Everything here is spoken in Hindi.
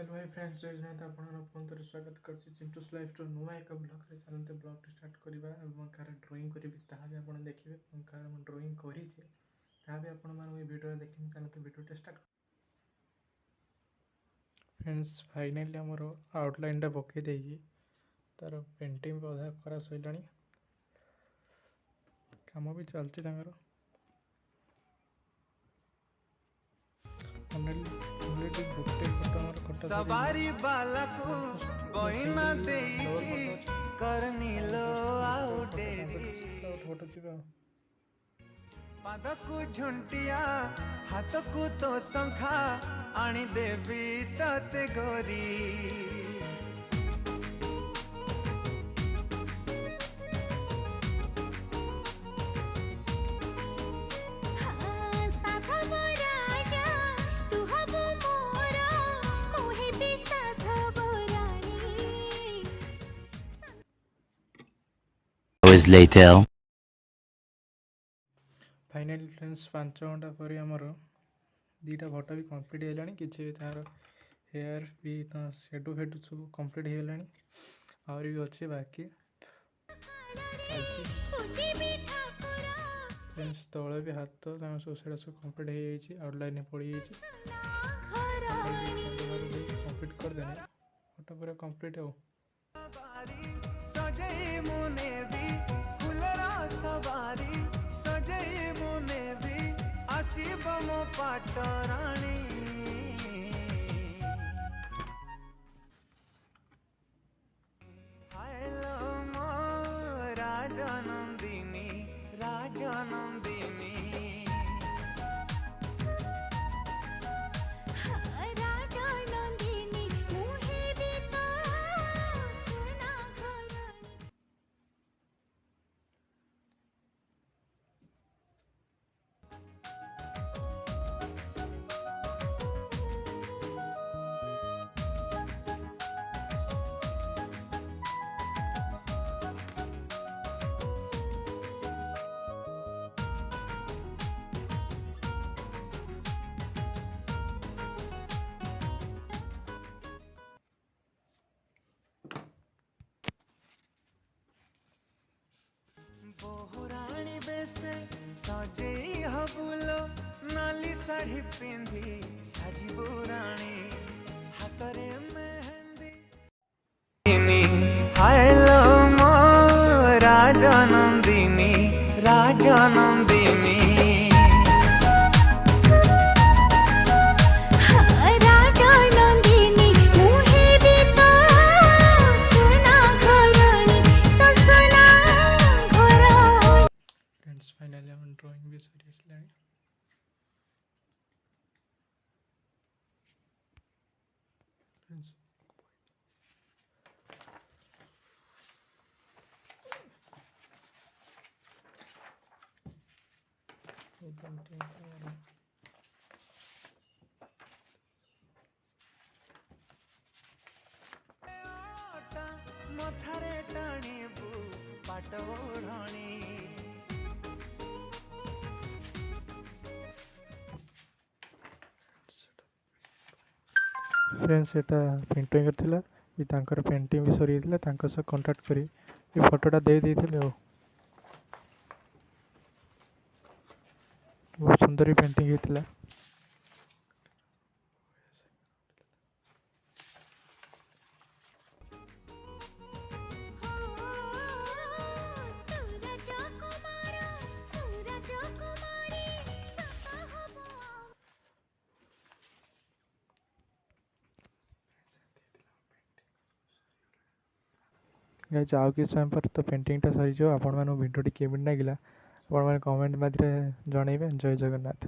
हेलो हाय फ्रेंड्स, जय जगन्नाथ। आपन पुनः स्वागत करछि चिंटूस लाइफ रो नुआ एक ब्लॉग रे। चलते ब्लॉग स्टार्ट करबा एवं कार ड्राइंग करी ताहा भी आपन देखिबे एवं कार हम ड्राइंग करी छे ताहा भी आपन माने ए वीडियो देखिन। चलते वीडियो स्टार्ट फ्रेंड्स, फाइनली हमर आउटलाइन टा पके देगी तार पेंटिंग अधा करा सइलानी, काम भी चलछि तांगर। सवारी बाला को बहिना देइची करनीलो आउ डेरी पाद को झुंटिया हाथ को तो शंखा आनी देवी तते गोरी later. फाइनली फ्रेंड्स 5 घंटा पर आमर दीटा फोटो भी कंप्लीट होगा। किसी भी तार हेयर भी शेडो फेडो सब कंप्लीट होगा। आहरी भी अच्छे बाकी फ्रेंड्स तले भी हाथ सब से कंप्लीट हो आउटलाइन पड़ी कंप्लीट करदे फोटो पूरा कंप्लीट हो। सजई मुने भी फुलरा सवारी सजई मुने भी आसीब मो पाटराणी हायलो मो राजनंदिनी राजनंदिनी बहुराणी बेसे सजेई हबुलो नाली साड़ी पिंधी साजिबो राणी हातरे मेहंदी हायलो मो राजनंदिनी राजनंदिनी फाइनली हम ड्राइंग भी सीरियसली मथारे टाणीबू पाट ओढ़णी फ्रेंड्स एटा पेंटिंग करथिला पेंटिंग भी सरी सह कांटेक्ट करी फोटोटा दे देथिले हो। बहुत सुंदर पेंटिंग होता। गाइस आउ कि समय पर तो पेंटिंगटा सरी जाओ। आपण वीडियो केमिति लगिला आपण कमेंट माध्यम जनइबे। जय जगन्नाथ।